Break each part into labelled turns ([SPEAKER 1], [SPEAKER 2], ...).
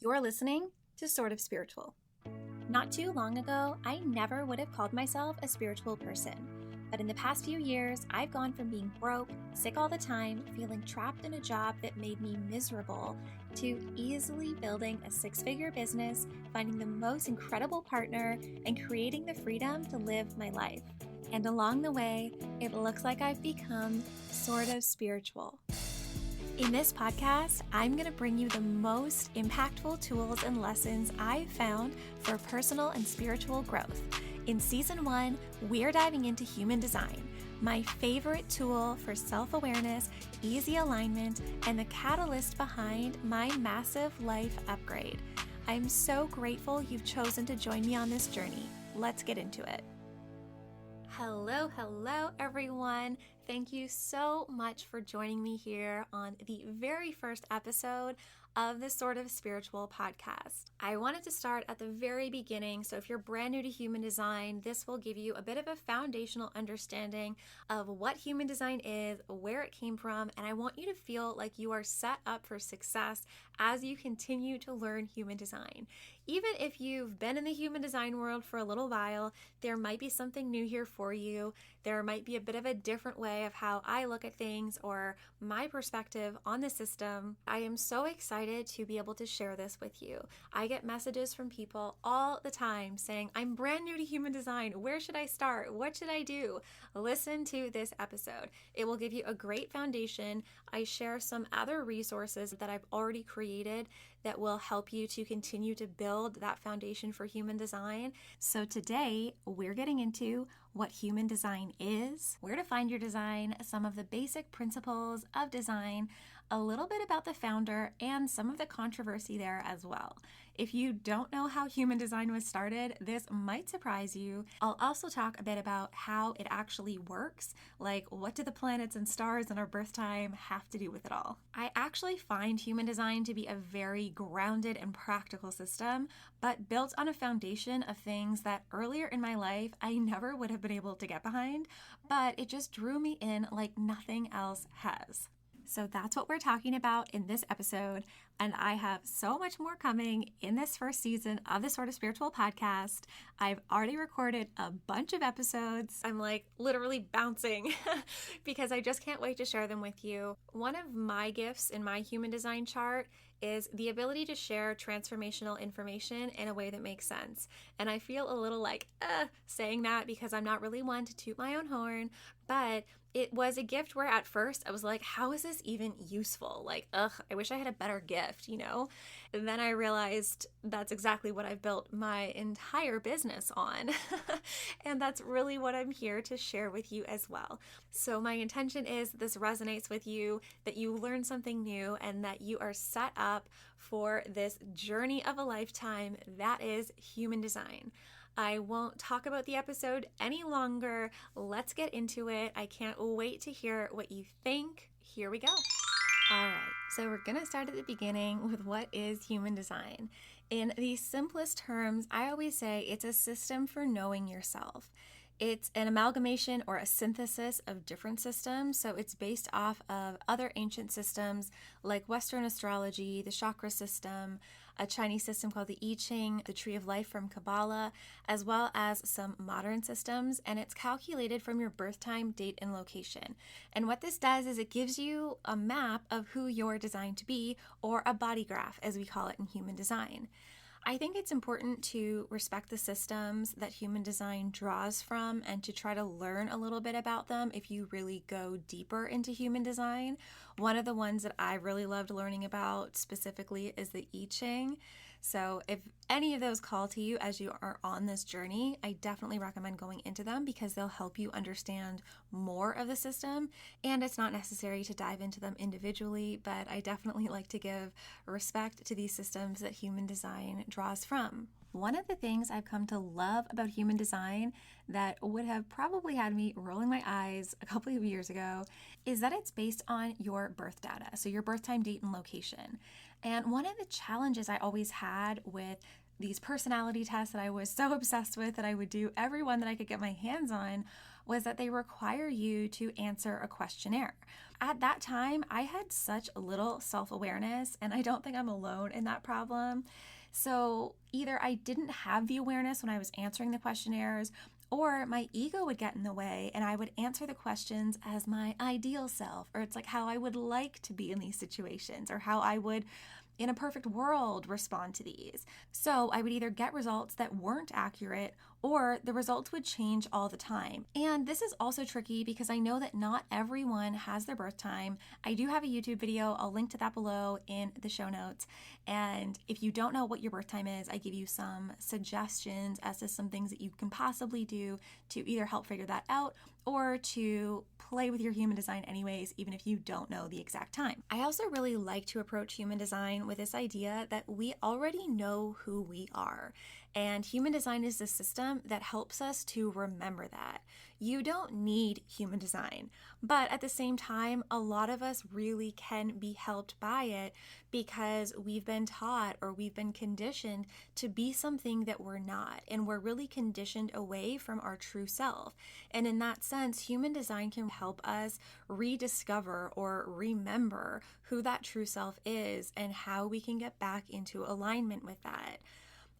[SPEAKER 1] You're listening to Sort of Spiritual. Not too long ago, I never would have called myself a spiritual person. But in the past few years, I've gone from being broke, sick all the time, feeling trapped in a job that made me miserable, to easily building a six-figure business, finding the most incredible partner, and creating the freedom to live my life. And along the way, it looks like I've become sort of spiritual. In this podcast, I'm going to bring you the most impactful tools and lessons I've found for personal and spiritual growth. In Season 1, we're diving into human design, my favorite tool for self-awareness, easy alignment, and the catalyst behind my massive life upgrade. I'm so grateful you've chosen to join me on this journey. Let's get into it. Hello, everyone. Thank you so much for joining me here on the very first episode of the Sort of Spiritual podcast. I wanted to start at the very beginning, so if you're brand new to human design, this will give you a bit of a foundational understanding of what human design is, where it came from, and I want you to feel like you are set up for success as you continue to learn human design. Even if you've been in the human design world for a little while, there might be something new here for you. There might be a bit of a different way of how I look at things or my perspective on the system. I am so excited to be able to share this with you. I get messages from people all the time saying, I'm brand new to human design. Where should I start? What should I do? Listen to this episode. It will give you a great foundation. I share some other resources that I've already created that will help you to continue to build that foundation for human design. So today we're getting into what human design is, where to find your design, some of the basic principles of design, a little bit about the founder, and some of the controversy there as well. If you don't know how human design was started, this might surprise you. I'll also talk a bit about how it actually works, like what do the planets and stars in our birth time have to do with it all. I actually find human design to be a very grounded and practical system, but built on a foundation of things that earlier in my life I never would have been able to get behind, but it just drew me in like nothing else has. So that's what we're talking about in this episode, and I have so much more coming in this first season of the Sort of Spiritual podcast. I've already recorded a bunch of episodes. I'm like literally bouncing because I just can't wait to share them with you. One of my gifts in my human design chart is the ability to share transformational information in a way that makes sense. And I feel a little like saying that because I'm not really one to toot my own horn, but it was a gift where at first I was like, how is this even useful? Like, I wish I had a better gift, you know? And then I realized that's exactly what I've built my entire business on. And that's really what I'm here to share with you as well. So my intention is this resonates with you, that you learn something new, and that you are set up for this journey of a lifetime that is human design. I won't talk about the episode any longer. Let's get into it. I can't wait to hear what you think. Here we go. All right, so we're going to start at the beginning with what is human design. In the simplest terms, I always say it's a system for knowing yourself. It's an amalgamation or a synthesis of different systems, so it's based off of other ancient systems like Western astrology, the chakra system, a Chinese system called the I Ching, the Tree of Life from Kabbalah, as well as some modern systems, and it's calculated from your birth time, date, and location. And what this does is it gives you a map of who you're designed to be, or a body graph, as we call it in human design. I think it's important to respect the systems that human design draws from and to try to learn a little bit about them if you really go deeper into human design. One of the ones that I really loved learning about specifically is the I Ching. So if any of those call to you as you are on this journey, I definitely recommend going into them because they'll help you understand more of the system. And it's not necessary to dive into them individually, but I definitely like to give respect to these systems that human design draws from. One of the things I've come to love about human design that would have probably had me rolling my eyes a couple of years ago is that it's based on your birth data, so your birth time, date, and location. And one of the challenges I always had with these personality tests that I was so obsessed with that I would do every one that I could get my hands on was that they require you to answer a questionnaire. At that time, I had such little self-awareness, and I don't think I'm alone in that problem. So either I didn't have the awareness when I was answering the questionnaires, or my ego would get in the way and I would answer the questions as my ideal self, or it's like how I would like to be in these situations, or how I would, in a perfect world, respond to these. So I would either get results that weren't accurate, or the results would change all the time. And this is also tricky because I know that not everyone has their birth time. I do have a YouTube video. I'll link to that below in the show notes. And if you don't know what your birth time is, I give you some suggestions as to some things that you can possibly do to either help figure that out or to play with your human design anyways, even if you don't know the exact time. I also really like to approach human design with this idea that we already know who we are. And human design is the system that helps us to remember that. You don't need human design, but at the same time, a lot of us really can be helped by it because we've been taught or we've been conditioned to be something that we're not, and we're really conditioned away from our true self. And in that sense, human design can help us rediscover or remember who that true self is and how we can get back into alignment with that.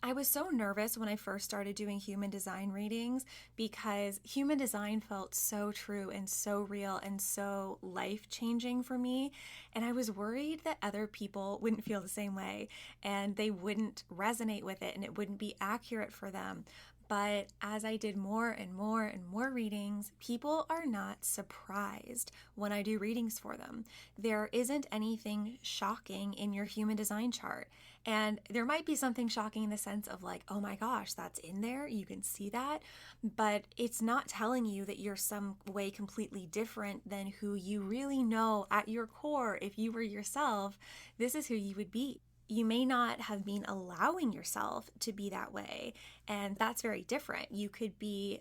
[SPEAKER 1] I was so nervous when I first started doing human design readings because human design felt so true and so real and so life-changing for me. And I was worried that other people wouldn't feel the same way and they wouldn't resonate with it and it wouldn't be accurate for them. But as I did more and more and more readings, people are not surprised when I do readings for them. There isn't anything shocking in your human design chart. And there might be something shocking in the sense of like, oh my gosh, that's in there, you can see that. But it's not telling you that you're some way completely different than who you really know at your core. If you were yourself, this is who you would be. You may not have been allowing yourself to be that way, and that's very different. You could be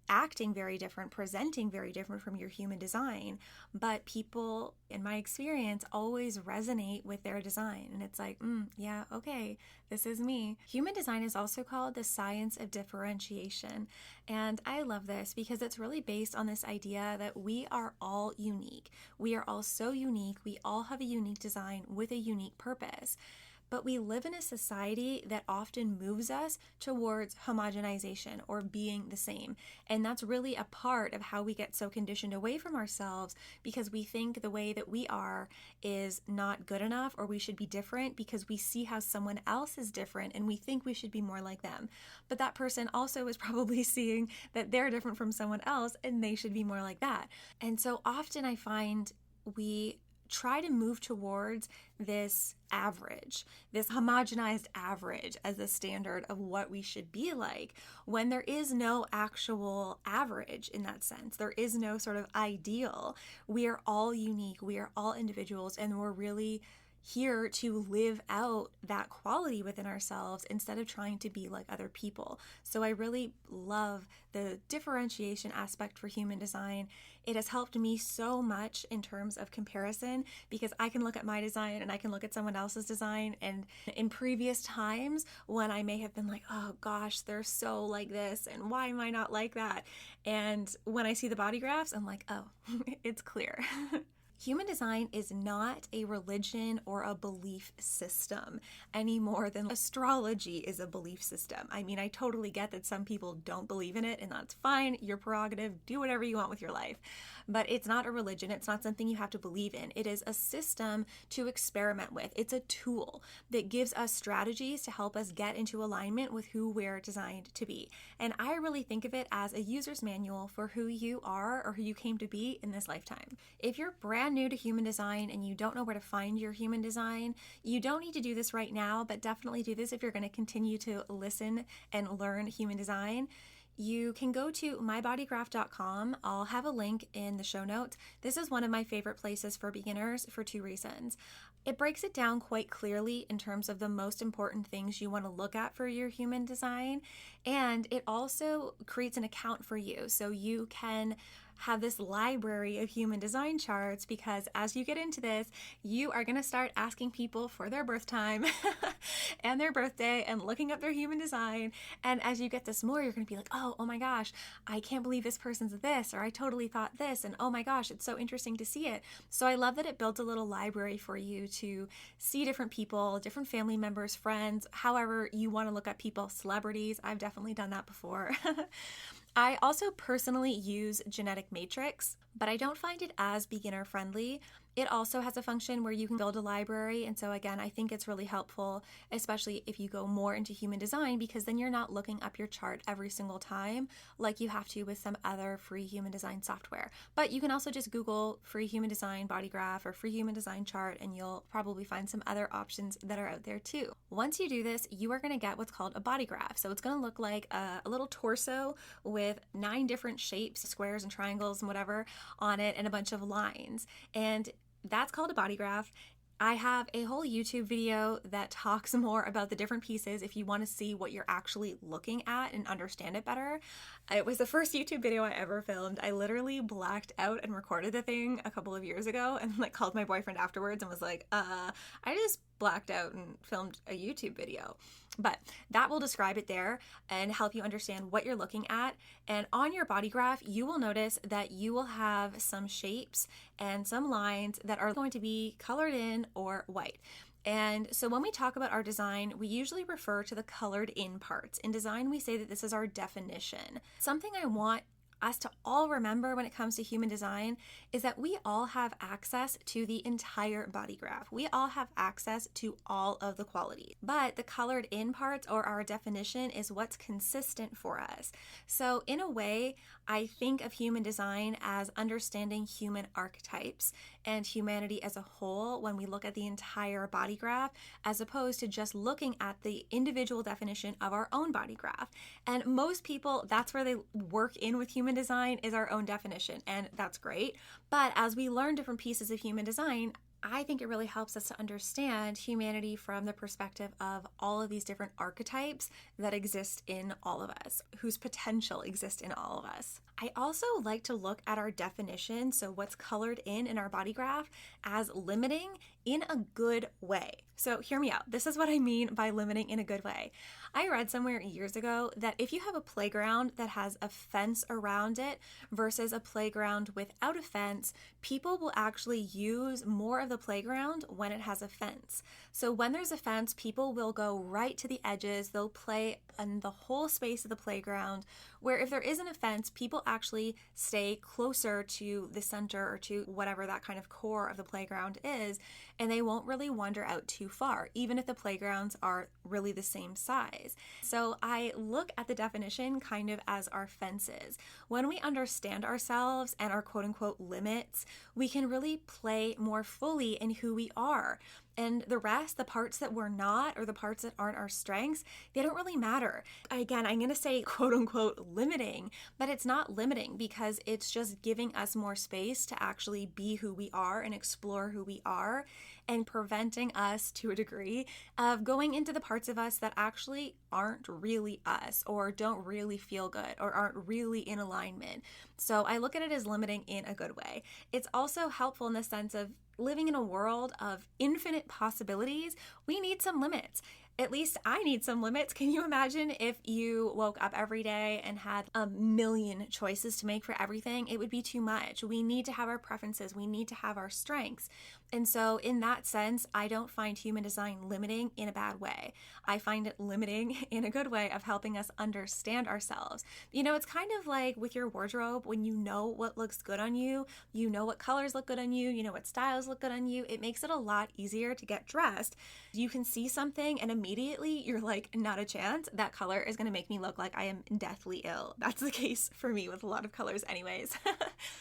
[SPEAKER 1] acting very different, presenting very different from your human design, but people, in my experience, always resonate with their design. And it's like, yeah, okay, this is me. Human design is also called the science of differentiation. And I love this because it's really based on this idea that we are all unique. We are all so unique. We all have a unique design with a unique purpose. But we live in a society that often moves us towards homogenization or being the same. And that's really a part of how we get so conditioned away from ourselves because we think the way that we are is not good enough or we should be different because we see how someone else is different and we think we should be more like them. But that person also is probably seeing that they're different from someone else and they should be more like that. And so often I find we try to move towards this average, this homogenized average as a standard of what we should be like, when there is no actual average in that sense. There is no sort of ideal. We are all unique. We are all individuals, and we're really here to live out that quality within ourselves instead of trying to be like other people. So I really love the differentiation aspect for human design. It has helped me so much in terms of comparison because I can look at my design and I can look at someone else's design, and in previous times when I may have been like, oh gosh, they're so like this and why am I not like that? And when I see the body graphs, I'm like, oh, it's clear. Human design is not a religion or a belief system any more than astrology is a belief system. I mean, I totally get that some people don't believe in it, and that's fine. Your prerogative. Do whatever you want with your life. But it's not a religion. It's not something you have to believe in. It is a system to experiment with. It's a tool that gives us strategies to help us get into alignment with who we're designed to be. And I really think of it as a user's manual for who you are or who you came to be in this lifetime. If you're brand new to human design and you don't know where to find your human design, you don't need to do this right now, but definitely do this if you're going to continue to listen and learn human design. You can go to mybodygraph.com. I'll have a link in the show notes. This is one of my favorite places for beginners for two reasons. It breaks it down quite clearly in terms of the most important things you want to look at for your human design, and it also creates an account for you so you can have this library of human design charts, because as you get into this, you are going to start asking people for their birth time and their birthday and looking up their human design. And as you get this more, you're going to be like, oh my gosh, I can't believe this person's this, or I totally thought this, and oh my gosh, it's so interesting to see it. So I love that it builds a little library for you to see different people, different family members, friends, however you want to look at people, celebrities. I've definitely done that before. I also personally use Genetic Matrix, but I don't find it as beginner friendly. It also has a function where you can build a library. And so again, I think it's really helpful, especially if you go more into human design, because then you're not looking up your chart every single time like you have to with some other free human design software. But you can also just Google free human design Bodygraph or free human design chart, and you'll probably find some other options that are out there too. Once you do this, you are going to get what's called a body graph. So it's going to look like a little torso with 9 different shapes, squares and triangles and whatever on it, and a bunch of lines. And that's called a body graph. I have a whole YouTube video that talks more about the different pieces if you want to see what you're actually looking at and understand it better. It was the first YouTube video I ever filmed. I literally blacked out and recorded the thing a couple of years ago and called my boyfriend afterwards and was like, I just blacked out and filmed a YouTube video. But that will describe it there and help you understand what you're looking at. And on your body graph, you will notice that you will have some shapes and some lines that are going to be colored in or white. And so when we talk about our design, we usually refer to the colored in parts. In design, we say that this is our definition. Something I want us to all remember when it comes to human design is that we all have access to the entire body graph. We all have access to all of the qualities, but the colored in parts, or our definition, is what's consistent for us. So in a way, I think of human design as understanding human archetypes and humanity as a whole when we look at the entire body graph, as opposed to just looking at the individual definition of our own body graph. And most people, that's where they work in with human design, is our own definition, and that's great. But as we learn different pieces of human design, I think it really helps us to understand humanity from the perspective of all of these different archetypes that exist in all of us, whose potential exists in all of us. I also like to look at our definition, so what's colored in our body graph, as limiting in a good way. So hear me out. This is what I mean by limiting in a good way. I read somewhere years ago that if you have a playground that has a fence around it versus a playground without a fence, people will actually use more of the playground when it has a fence. So when there's a fence, people will go right to the edges. They'll play in the whole space of the playground, where if there isn't a fence, people actually stay closer to the center or to whatever that kind of core of the playground is, and they won't really wander out too far, even if the playgrounds are really the same size. So I look at the definition kind of as our fences. When we understand ourselves and our quote-unquote limits, we can really play more fully in who we are. And the rest, the parts that we're not, or the parts that aren't our strengths, they don't really matter. Again, I'm going to say quote unquote limiting, but it's not limiting because it's just giving us more space to actually be who we are and explore who we are, and preventing us to a degree of going into the parts of us that actually aren't really us, or don't really feel good, or aren't really in alignment. So I look at it as limiting in a good way. It's also helpful in the sense of living in a world of infinite possibilities. We need some limits. At least I need some limits. Can you imagine if you woke up every day and had a million choices to make for everything? It would be too much. We need to have our preferences. We need to have our strengths. And so in that sense, I don't find human design limiting in a bad way. I find it limiting in a good way of helping us understand ourselves. You know, it's kind of like with your wardrobe, when you know what looks good on you, you know what colors look good on you, you know what styles look good on you, it makes it a lot easier to get dressed. You can see something and immediately you're like, not a chance. That color is going to make me look like I am deathly ill. That's the case for me with a lot of colors anyways.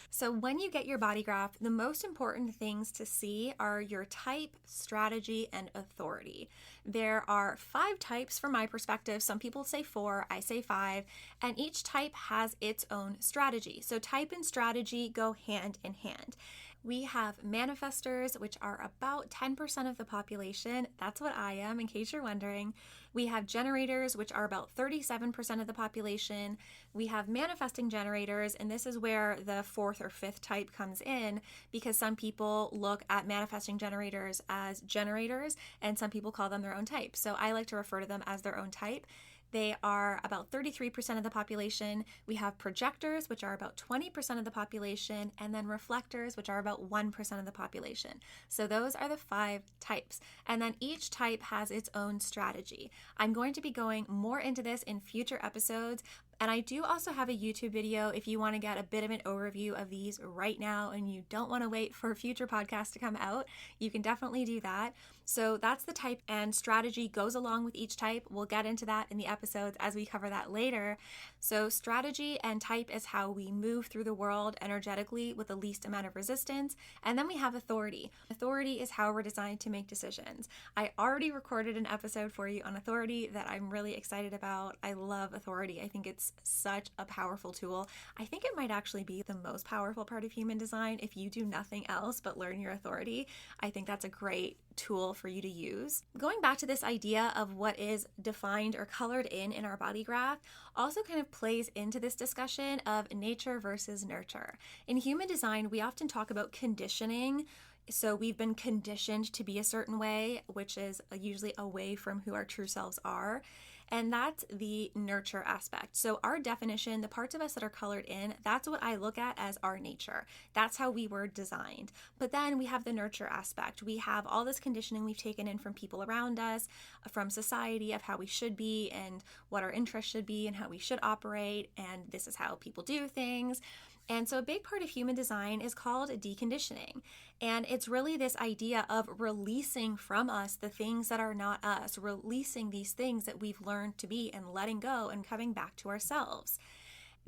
[SPEAKER 1] So when you get your body graph, the most important things to see are your type, strategy, and authority. There are 5 types from my perspective. Some people say 4, I say 5, and each type has its own strategy. So type and strategy go hand in hand. We have manifestors, which are about 10% of the population. That's what I am, in case you're wondering. We have generators, which are about 37% of the population. We have manifesting generators, and this is where the fourth or fifth type comes in, because some people look at manifesting generators as generators, and some people call them their own type. So I like to refer to them as their own type. They are about 33% of the population. We have projectors, which are about 20% of the population, and then reflectors, which are about 1% of the population. So those are the 5 types. And then each type has its own strategy. I'm going to be going more into this in future episodes. And I do also have a YouTube video if you want to get a bit of an overview of these right now and you don't want to wait for a future podcast to come out. You can definitely do that. So that's the type, and strategy goes along with each type. We'll get into that in the episodes as we cover that later. So strategy and type is how we move through the world energetically with the least amount of resistance. And then we have authority. Authority is how we're designed to make decisions. I already recorded an episode for you on authority that I'm really excited about. I love authority. I think it's such a powerful tool. I think it might actually be the most powerful part of human design if you do nothing else but learn your authority. I think that's a great tool for you to use. Going back to this idea of what is defined or colored in our body graph also kind of plays into this discussion of nature versus nurture. In human design, we often talk about conditioning. So we've been conditioned to be a certain way, which is usually away from who our true selves are. And that's the nurture aspect. So our definition, the parts of us that are colored in, that's what I look at as our nature. That's how we were designed. But then we have the nurture aspect. We have all this conditioning we've taken in from people around us, from society, of how we should be and what our interests should be and how we should operate. And this is how people do things. And so a big part of human design is called deconditioning. And it's really this idea of releasing from us the things that are not us, releasing these things that we've learned to be and letting go and coming back to ourselves.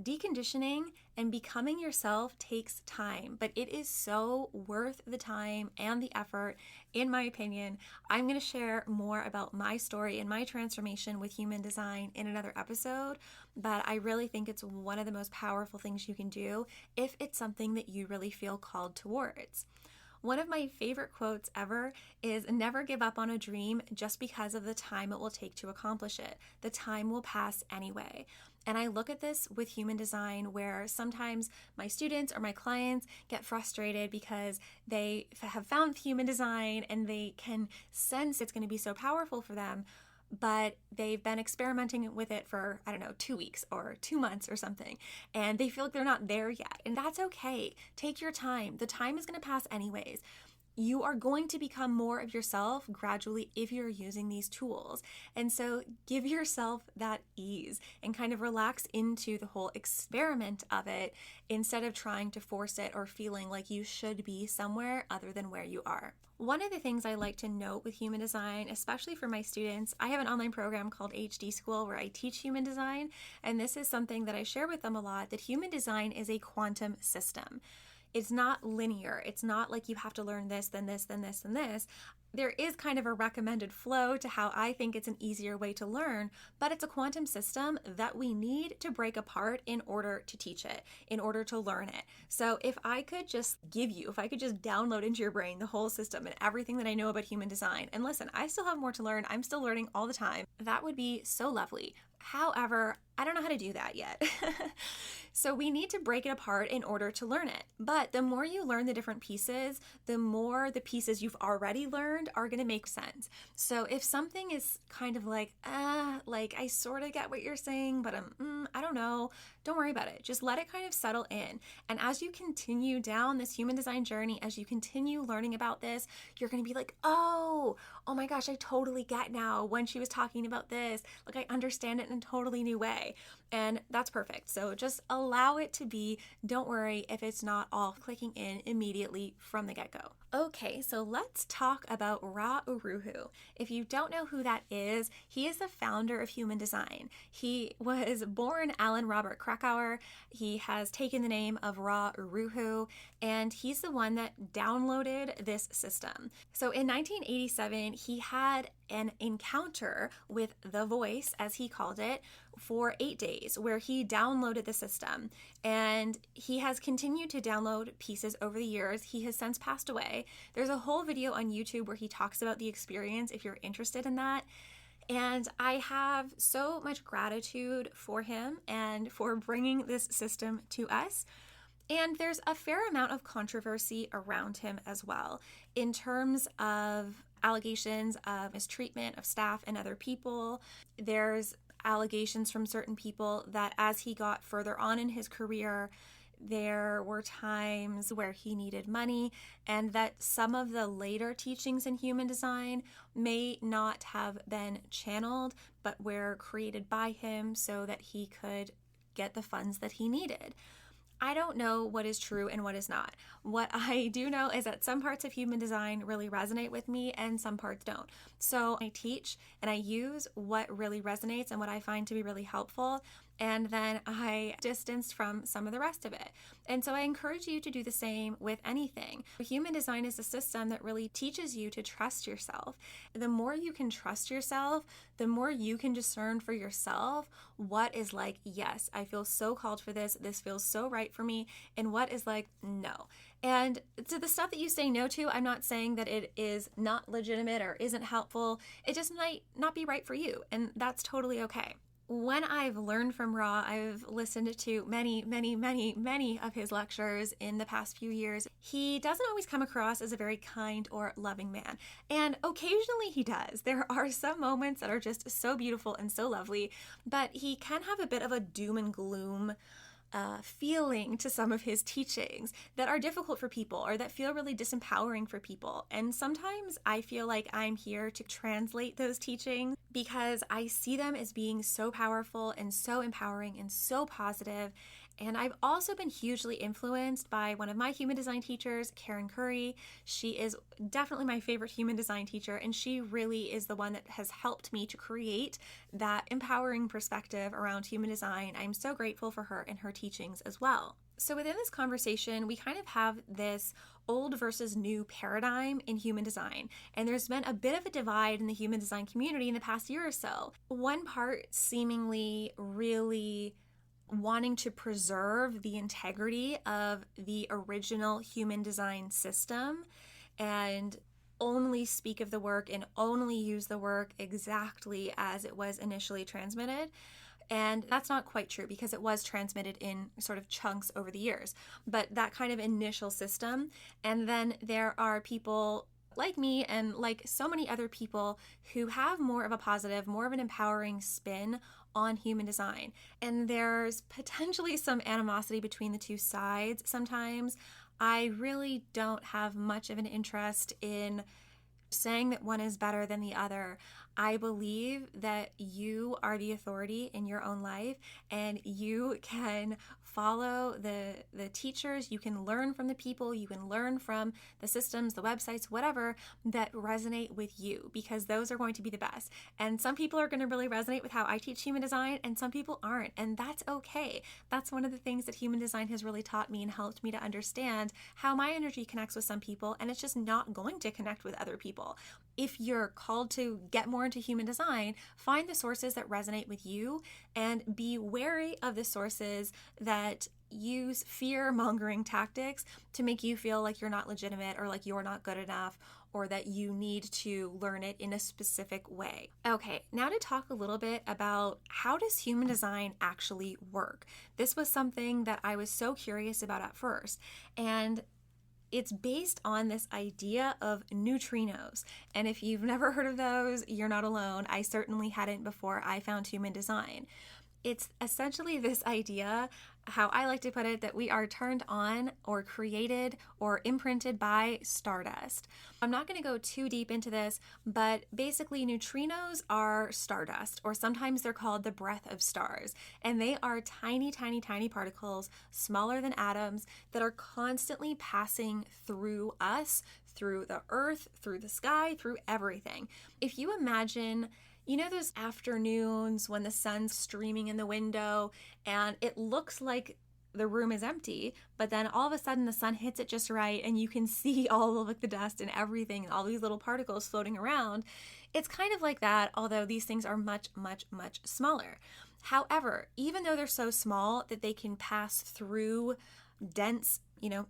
[SPEAKER 1] Deconditioning and becoming yourself takes time, but it is so worth the time and the effort, in my opinion. I'm going to share more about my story and my transformation with human design in another episode, but I really think it's one of the most powerful things you can do if it's something that you really feel called towards. One of my favorite quotes ever is, never give up on a dream just because of the time it will take to accomplish it. The time will pass anyway. And I look at this with human design, where sometimes my students or my clients get frustrated because they have found human design and they can sense it's going to be so powerful for them, but they've been experimenting with it for, 2 weeks or 2 months or something, and they feel like they're not there yet. And that's okay. Take your time. The time is going to pass anyways. You are going to become more of yourself gradually if you're using these tools. And so give yourself that ease and kind of relax into the whole experiment of it instead of trying to force it or feeling like you should be somewhere other than where you are. One of the things I like to note with human design, especially for my students, I have an online program called HD School where I teach human design. And this is something that I share with them a lot, that human design is a quantum system. It's not linear. It's not like you have to learn this, then this, then this, then this. There is kind of a recommended flow to how I think it's an easier way to learn, but it's a quantum system that we need to break apart in order to teach it, in order to learn it. So if I could just download into your brain the whole system and everything that I know about human design, and listen, I still have more to learn. I'm still learning all the time. That would be so lovely. However, I don't know how to do that yet. So we need to break it apart in order to learn it. But the more you learn the different pieces, the more the pieces you've already learned are going to make sense. So if something is kind of like I sort of get what you're saying, but I don't know, don't worry about it. Just let it kind of settle in. And as you continue down this human design journey, as you continue learning about this, you're going to be like, oh my gosh, I totally get now when she was talking about this. Like, I understand it in a totally new way. And that's perfect. So just allow it to be. Don't worry if it's not all clicking in immediately from the get-go. Okay, so let's talk about Ra Uru Hu. If you don't know who that is, he is the founder of human design. He was born Alan Robert Krakauer. He has taken the name of Ra Uru Hu, and he's the one that downloaded this system. So in 1987, he had an encounter with the voice, as he called it, for 8 days, where he downloaded the system. And he has continued to download pieces over the years. He has since passed away. There's a whole video on YouTube where he talks about the experience if you're interested in that. And I have so much gratitude for him and for bringing this system to us. And there's a fair amount of controversy around him as well, in terms of allegations of mistreatment of staff and other people. There's allegations from certain people that as he got further on in his career, there were times where he needed money, and that some of the later teachings in human design may not have been channeled, but were created by him so that he could get the funds that he needed. I don't know what is true and what is not. What I do know is that some parts of human design really resonate with me and some parts don't. So I teach and I use what really resonates and what I find to be really helpful, and then I distance from some of the rest of it. And so I encourage you to do the same with anything. Human design is a system that really teaches you to trust yourself. The more you can trust yourself, the more you can discern for yourself what is like, yes, I feel so called for this. This feels so right for me. And what is like, no. And to the stuff that you say no to, I'm not saying that it is not legitimate or isn't helpful. It just might not be right for you. And that's totally okay. When I've learned from Ra, I've listened to many of his lectures in the past few years. He doesn't always come across as a very kind or loving man. And occasionally he does. There are some moments that are just so beautiful and so lovely, but he can have a bit of a doom and gloom feeling to some of his teachings that are difficult for people or that feel really disempowering for people. And sometimes I feel like I'm here to translate those teachings because I see them as being so powerful and so empowering and so positive. And I've also been hugely influenced by one of my human design teachers, Karen Curry. She is definitely my favorite human design teacher, and she really is the one that has helped me to create that empowering perspective around human design. I'm so grateful for her and her teachings as well. So within this conversation, we kind of have this old versus new paradigm in human design. And there's been a bit of a divide in the human design community in the past year or so. One part seemingly really wanting to preserve the integrity of the original human design system and only speak of the work and only use the work exactly as it was initially transmitted. And that's not quite true because it was transmitted in sort of chunks over the years, but that kind of initial system. And then there are people like me and like so many other people who have more of a positive, more of an empowering spin on human design. And there's potentially some animosity between the two sides sometimes. I really don't have much of an interest in saying that one is better than the other. I believe that you are the authority in your own life and you can follow the teachers, you can learn from the people, you can learn from the systems, the websites, whatever that resonate with you, because those are going to be the best. And some people are going to really resonate with how I teach human design and some people aren't, and that's okay. That's one of the things that human design has really taught me and helped me to understand how my energy connects with some people and it's just not going to connect with other people. If you're called to get more into human design, find the sources that resonate with you and be wary of the sources that use fear-mongering tactics to make you feel like you're not legitimate or like you're not good enough or that you need to learn it in a specific way. Okay, now to talk a little bit about how does human design actually work? This was something that I was so curious about at first, and it's based on this idea of neutrinos. And if you've never heard of those, you're not alone. I certainly hadn't before I found human design. It's essentially this idea, how I like to put it, that we are turned on or created or imprinted by stardust. I'm not going to go too deep into this, but basically neutrinos are stardust, or sometimes they're called the breath of stars. And they are tiny, tiny, tiny particles, smaller than atoms, that are constantly passing through us, through the earth, through the sky, through everything. If you imagine, you know those afternoons when the sun's streaming in the window and it looks like the room is empty, but then all of a sudden the sun hits it just right and you can see all of like the dust and everything and all these little particles floating around. It's kind of like that, although these things are much, much, much smaller. However, even though they're so small that they can pass through dense,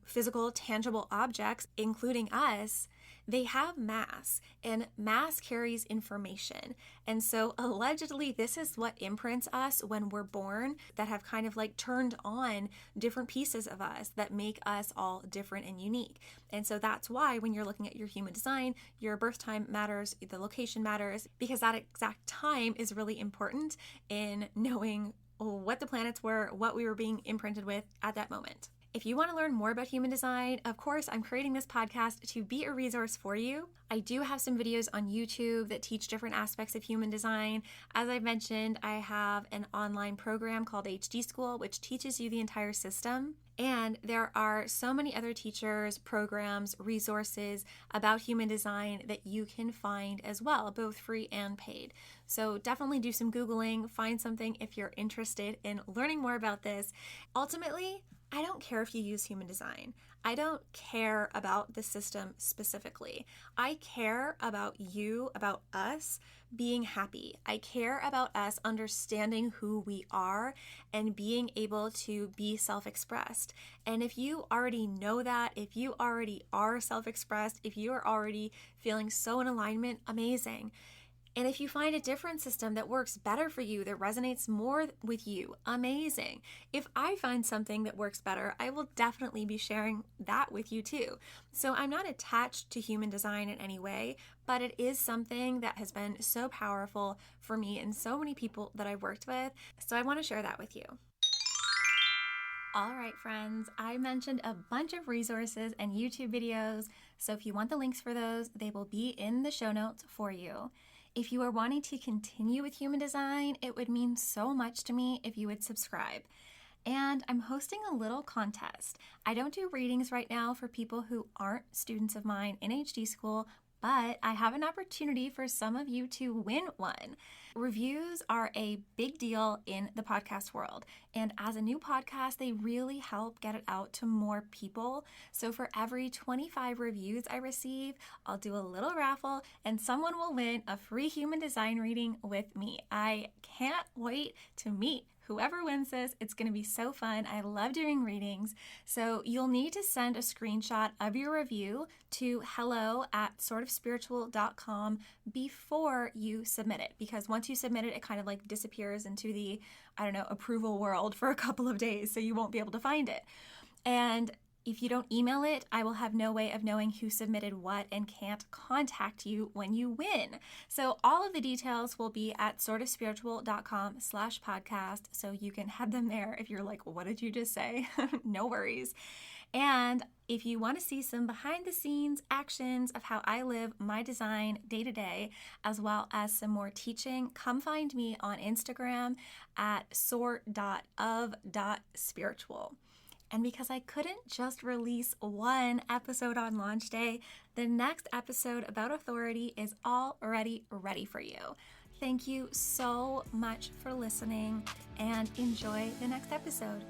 [SPEAKER 1] physical, tangible objects, including us, they have mass, and mass carries information. And so allegedly, this is what imprints us when we're born, that have kind of like turned on different pieces of us that make us all different and unique. And so that's why when you're looking at your human design, your birth time matters, the location matters, because that exact time is really important in knowing what the planets were, what we were being imprinted with at that moment. If you want to learn more about human design, of course, I'm creating this podcast to be a resource for you. I do have some videos on YouTube that teach different aspects of human design. As I mentioned, I have an online program called HD School, which teaches you the entire system. And there are so many other teachers, programs, resources about human design that you can find as well, both free and paid. So definitely do some Googling, find something if you're interested in learning more about this. Ultimately, I don't care if you use human design. I don't care about the system specifically. I care about you, about us being happy. I care about us understanding who we are and being able to be self-expressed. And if you already know that, if you already are self-expressed, if you are already feeling so in alignment, amazing. And if you find a different system that works better for you, that resonates more with you, amazing. If I find something that works better, I will definitely be sharing that with you too. So I'm not attached to human design in any way, but it is something that has been so powerful for me and so many people that I've worked with. So I want to share that with you. All right, friends, I mentioned a bunch of resources and YouTube videos. So if you want the links for those, they will be in the show notes for you. If you are wanting to continue with human design, it would mean so much to me if you would subscribe. And I'm hosting a little contest. I don't do readings right now for people who aren't students of mine in HD School, but I have an opportunity for some of you to win one. Reviews are a big deal in the podcast world, and as a new podcast, they really help get it out to more people. So for every 25 reviews I receive, I'll do a little raffle and someone will win a free human design reading with me. I can't wait to meet whoever wins this. It's going to be so fun. I love doing readings. So you'll need to send a screenshot of your review to hello@sortofspiritual.com before you submit it. Because once you submit it, it kind of like disappears into the, approval world for a couple of days. So you won't be able to find it. And if you don't email it, I will have no way of knowing who submitted what and can't contact you when you win. So all of the details will be at sortofspiritual.com/podcast. So you can head them there if you're like, what did you just say? No worries. And if you want to see some behind the scenes actions of how I live my design day to day, as well as some more teaching, come find me on Instagram at sort.of.spiritual. And because I couldn't just release one episode on launch day, the next episode about authority is already ready for you. Thank you so much for listening and enjoy the next episode.